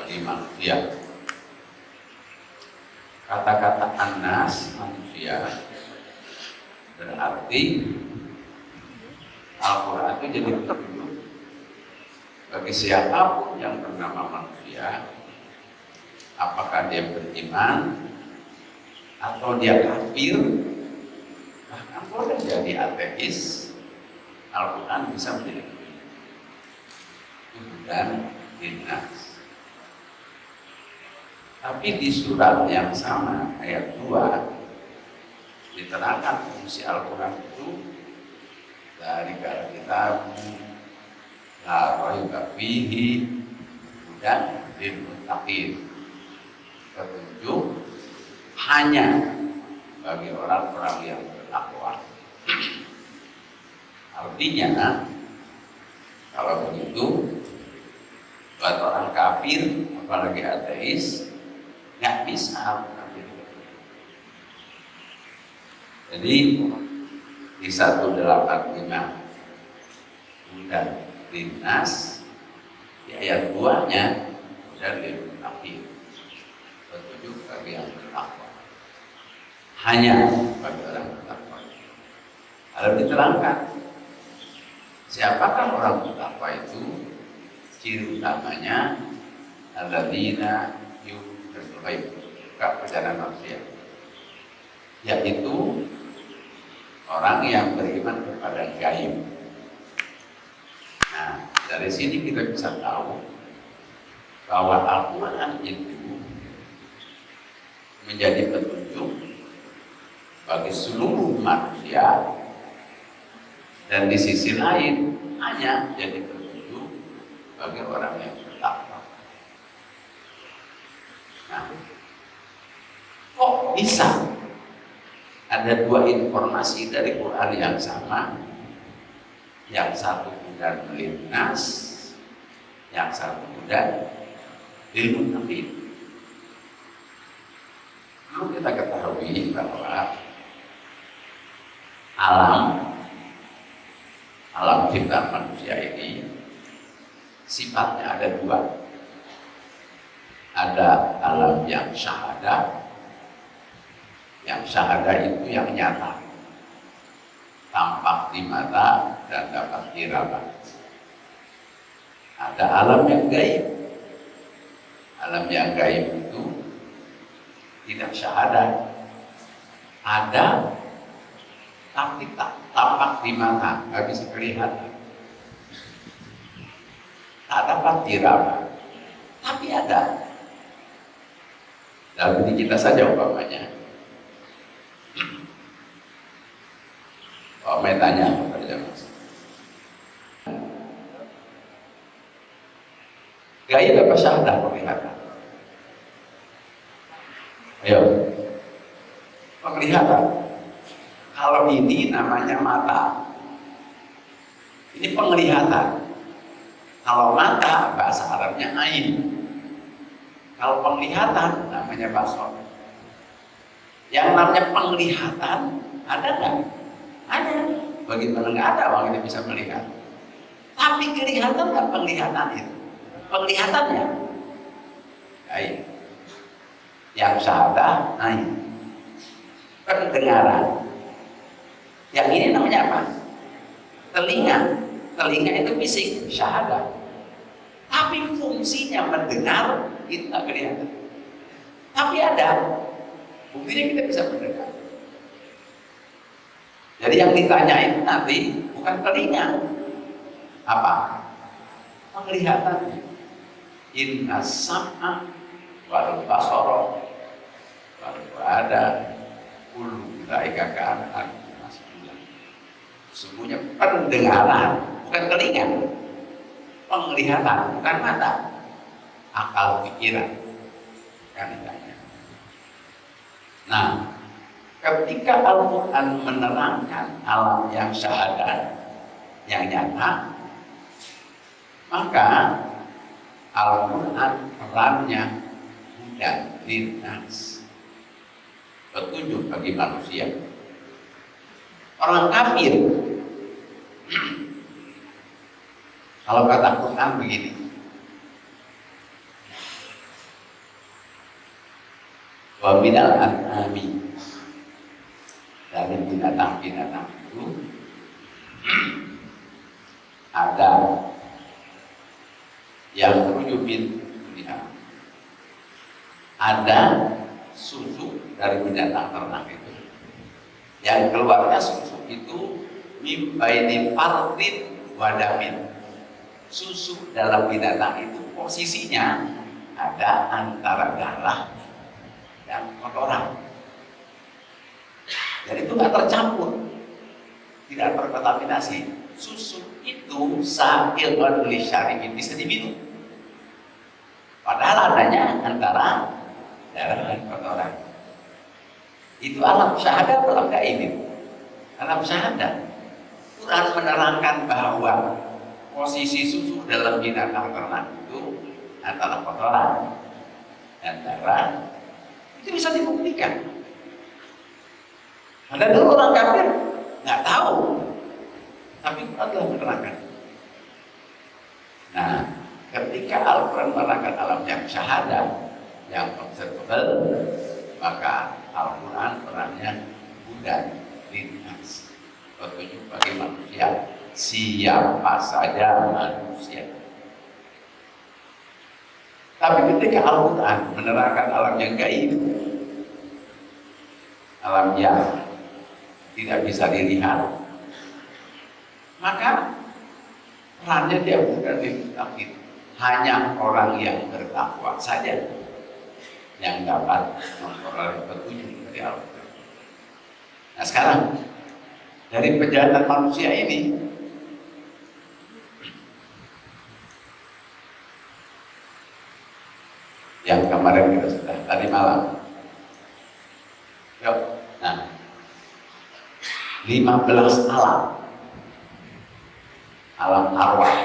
bagi manusia. Kata-kata anas manusia berarti Al-Quran itu jadi petunjuk bagi siapapun yang bernama manusia, apakah dia beriman atau dia kafir, bahkan boleh jadi ateis, Al-Quran bisa menjadi petunjuk dan dinas. Tapi di surat yang sama ayat 2 diterangkan fungsi Al-Quran itu dari kitab la raiba fihi dan lil muttaqin, petunjuk hanya bagi orang-orang yang bertakwa. Artinya kalau begitu buat orang kafir apalagi ateis nggak bisa. Jadi di 185 dan dinas di ayat 2-nya dan lil muttaqin, petunjuk bagi yang bertakwa, hanya bagi orang bertakwa. Lalu diterangkan siapakah orang bertakwa itu, ciri utamanya alladzina yu'minuna ghaib, perjalanan manusia, yaitu orang yang beriman kepada gaib. Nah, dari sini kita bisa tahu bahwa Al-Quran itu menjadi petunjuk bagi seluruh manusia, dan di sisi lain hanya jadi petunjuk bagi orang yang bertakwa. Nah, kok bisa ada dua informasi dari Quran yang sama, yang satu hudan linnas, yang satu hudan lil muttaqin? Perlu kita ketahui bahwa alam ciptaan manusia ini sifatnya ada dua. Ada alam yang syahadah. Yang syahadah itu yang nyata, tampak di mata dan dapat diraba. Ada alam yang gaib. Alam yang gaib itu tidak syahadah, ada tapi tak tampak di mata, nggak bisa kelihatan, tak dapat diraba, tapi ada. Dalam diri kita saja umpamanya. Oh, saya tanya kepada Mas, gaib apa syahadah penglihatan? Ayo, penglihatan. Kalau ini namanya mata, ini penglihatan. Kalau mata bahasa Arabnya ain. Kalau penglihatan namanya basar. Yang namanya penglihatan ada nggak? Ada. Bagaimana nggak ada? Orang ini bisa melihat. Tapi kelihatan nggak penglihatan itu? Penglihatannya ain. Yang syahadah ain. Pendengaran. Yang ini namanya apa? Telinga. Telinga itu fisik, syahadah. Tapi fungsinya mendengar itu nggak kelihatan. Tapi ada. Buktinya kita bisa mendengar. Jadi yang ditanyain nanti bukan telinga, apa? Penglihatannya. Inna sam'a wal basara wal fuada kullu ulaika kana anhu mas'ula. Semuanya pendengaran, bukan telinga. Penglihatan, bukan mata. Akal pikiran kan ditanya. Nah, ketika Al-Quran menerangkan alam yang syahadat, yang nyata, maka Al-Quran perannya hudan linnas, petunjuk bagi manusia. Orang kafir, kalau kata Quran begini, Wa minal an'ami, dari binatang-binatang itu ada yang rujubin dunia, ada susu dari binatang ternak itu, yang keluarnya susu itu mimbaini fardin wadamin. Susu dalam binatang itu posisinya ada antara darah dan kotoran. Jadi itu nggak tercampur, tidak terkontaminasi. Susu itu sa'ilun lisyaribin, bisa diminum. Padahal adanya antara darah dan kotoran. Itu alam syahadah atau enggak ini? Alam syahadah. Quran menerangkan bahwa posisi susu dalam binatang ternak itu antara kotoran dan darah, itu bisa dibuktikan. Ada dulu orang kafir nggak tahu, tapi Quran telah menerangkan. Nah, ketika Al-Quran menerangkan alam yang syahadah, yang observable, maka Al-Quran perannya hudan linnas, petunjuk bagi manusia, siapa saja manusia. Tapi ketika Al-Quran menerangkan alam yang gaib, alam yang tidak bisa dilihat, maka perannya dia bukan dimutakin. Hanya orang yang bertakwa saja yang dapat memperoleh petunjuk dari Al-Quran. Nah sekarang dari perjalanan manusia ini, yang kemarin kita sudah tadi malam, yuk, nah 15 alam arwah,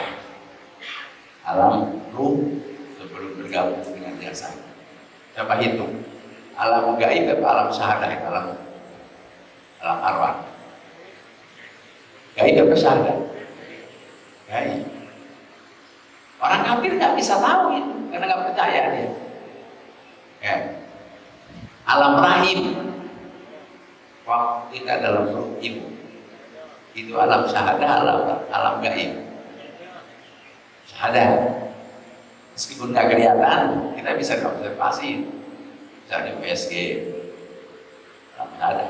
alam ruh sebelum bergabung dengan jasad. Coba hitung, alam gaib atau alam syahadah, alam arwah. Gaib apa syahadah? Gaib. Orang kafir nggak bisa tahu itu karena nggak percaya dia. Ya. Alam rahim, waktu kita dalam perut ibu, itu alam syahadah, alam gaib. Syahadah, meskipun nggak kelihatan, kita bisa observasi, misalnya USG, alam syahadah.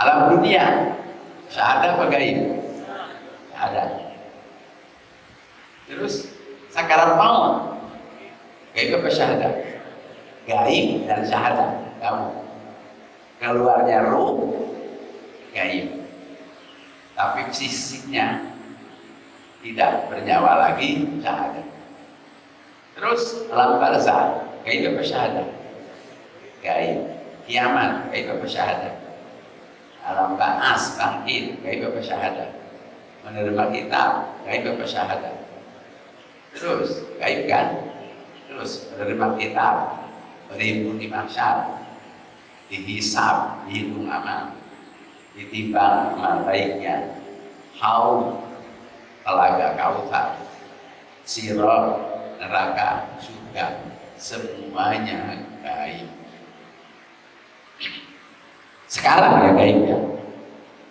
Alam dunia, syahadah apa gaib? Syahadah. Terus sakarat maut, gaib apa syahadah? Gaib dan syahadah. Kamu keluarnya ruh gaib, tapi fisiknya tidak bernyawa lagi, syahadah. Terus alam barzakh, gaib apa syahadah? Gaib. Kiamat, gaib apa syahadah? Alam ba'as, bangkit, gaib apa syahadah? Menerima kitab, gaib apa syahadah? Terus gaib kan? Terus menerima kitab, berimpun di mahsyar, dihisab, dihitung amal, ditimbang amal baiknya, haul, telaga kautsar, sirat, neraka, surga, semuanya gaib. Sekarang ya gaibnya,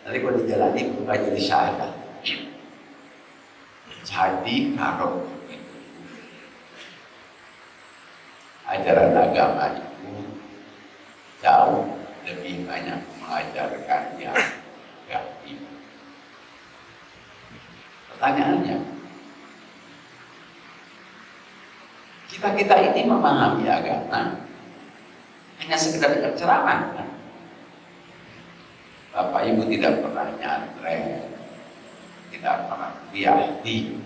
nanti kalau dijalani bukan jadi syahadah. Jadi kalau ajaran agama itu jauh lebih banyak mengajarkan yang gaib. Pertanyaannya, kita ini memahami agama hanya sekedar dengar ceramah, kan? Bapak Ibu tidak pernah nyantren, tidak pernah kuliah di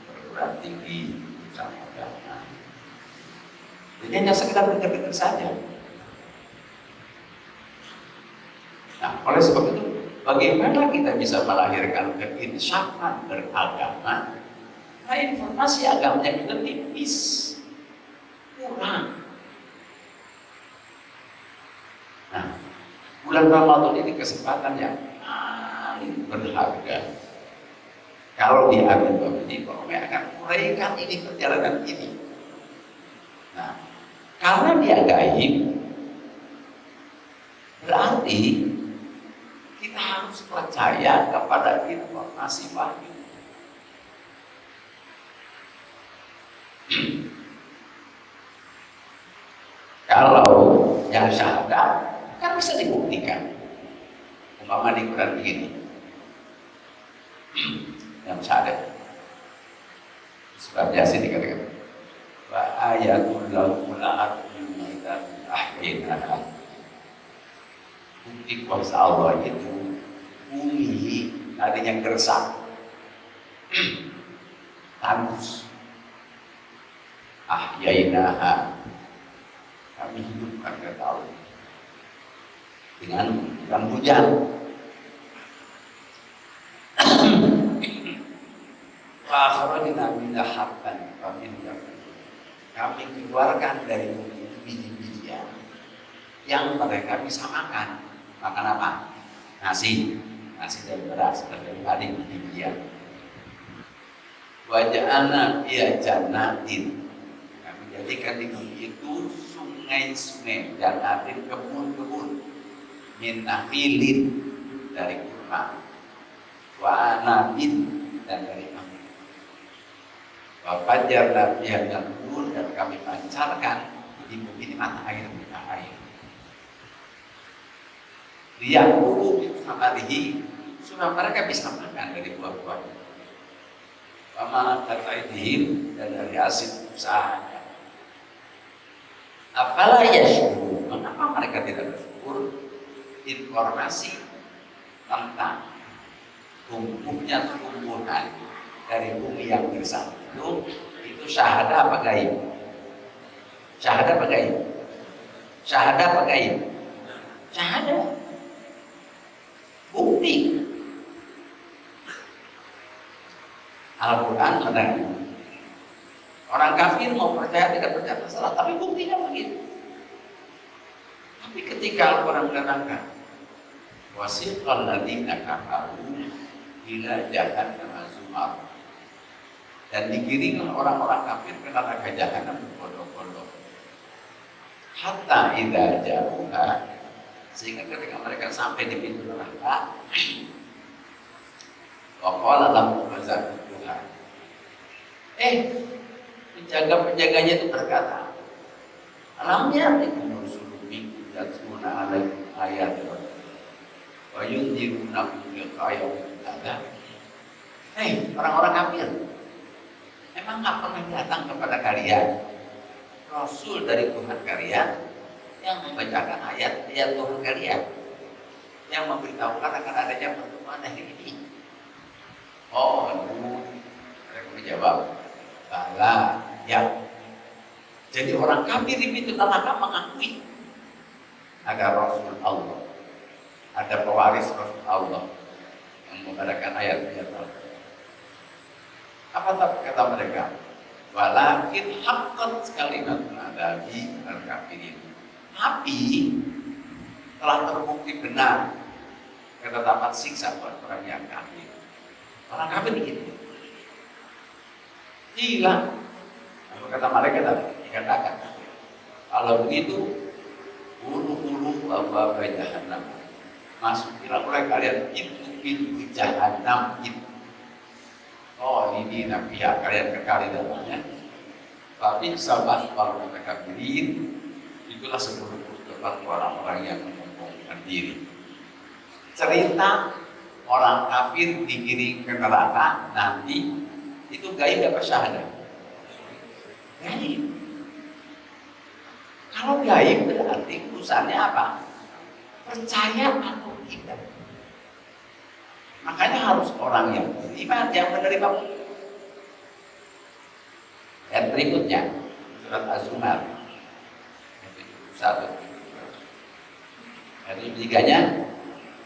perguruan tinggi sama agama. Jadi hanya sekedar dengar-dengar saja. Nah, oleh sebab itu, bagaimana kita bisa melahirkan keinsafan beragama? Nah, informasi agamanya kita tipis, kurang. Nah, bulan Ramadan ini kesempatan yang paling berharga. Kalau di hari ini, kalau akan uraikan ini perjalanan ini. Nah, Karena dia gaib, berarti kita harus percaya kepada informasi wahyu. Kalau yang syahadat kan bisa dibuktikan. Umpama di Quran begini, yang syahadat surat Yasin dikatakan wa ayatul lahul ardu dan ahyina. Bukti kuasa Allah itu bumi adanya gersang, tandus, ahyainaha, kami hidupkan kata Allah dengan hujan. Wa akhrajna minha habban faminhu kami keluarkan dari bumi itu biji-bijian yang mereka bisa makan. Makan apa? Nasi dan beras dari padi biji-bijian. Wa ja'alna fiha jannatin, kami jadikan di bumi itu sungai-sungai, jannatin kebun-kebun, min nakhilin dari kurma, wa anabin dan dari anggur, wa fajarna fiha minal uyun, dan kami pancarkan di bumi ini mata air. Liyakulu min samarihi, supaya mereka bisa makan dari buah-buahnya. Wa ma tataidihim, dan dari hasil usahanya. Afala yashkurun, mengapa mereka tidak bersyukur? Informasi tentang tumbuhnya tumbuhan dari bumi yang gersang itu syahadah apa gaib? Syahadah apa gaib? Syahadah apa gaib? Syahadah. Bukti. Al-Quran menerangkan. Orang kafir mau percaya tidak percaya terserah, tapi buktinya begitu. Tapi ketika Al-Quran menerangkan wasiqal ladzina kafaru ila jahannam zumar, dan digiringlah orang-orang kafir ke neraka jahanam berbondong-bondong, hatta idza ja'uha, sehingga ketika mereka sampai di pintu neraka, wa qala lahum khazanatuha, penjaga-penjaganya itu berkata, alam ya'tikum rusulun minkum yatluna 'alaikum ayati wa yunzirunakum liqa'a yawmil qiyamah. Orang-orang kafir, emang nggak pernah datang kepada kalian Rasul dari Tuhan kalian yang membacakan ayat Tuhan kalian, yang memberitahukan akan adanya pertemuan hari ini? Oh, mereka menjawab, bala, ya. Jadi orang kafir di pintu neraka mengakui ada Rasul Allah, ada pewaris Rasul Allah yang membacakan ayat Allah. Apa kata mereka? Walakin haqqat kalimatun adabi al-kafirin. Tapi telah terbukti benar ketetapan siksa buat orang yang kafir. Orang kafir begitu. Gila. Lalu kata mereka tadi dikatakan, kalau begitu ulu apa jahannam, masukilah oleh kalian itu pintu jahannam itu. Oh, ini nafiah, kalian kekal di dalamnya. Tapi sahabat para mutakabirin, itulah seburuk-buruk tempat orang-orang yang menyombongkan diri. Cerita orang kafir digiring ke neraka nanti itu gaib apa syahadah? Gaib. Kalau gaib berarti urusannya apa? Percaya atau tidak. Makanya harus orang yang beriman, yang menerima. Ayat berikutnya surat Az-Zumar ayat 1. Ayat ketiganya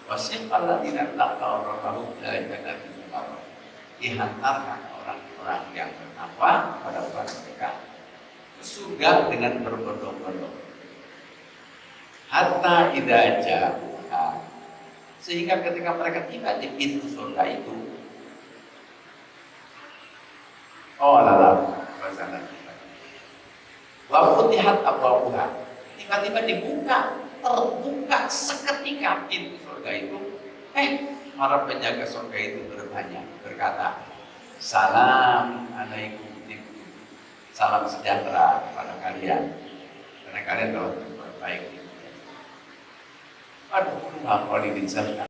wasiqal ladzina taqaw rabbahum ila jannatin zumar, dihantarkan orang-orang yang bertakwa pada mereka ke surga dengan berbondong-bondong. Hatta idza ja'uha, sehingga ketika mereka tiba di pintu surga itu, oh lalah wa Futihat abwabuha. Tiba-tiba dibuka, terbuka seketika pintu surga itu. Para penjaga surga itu berkata, salam alaikum, salam sejahtera kepada kalian, karena kalian telah berbuat baik. Aduh,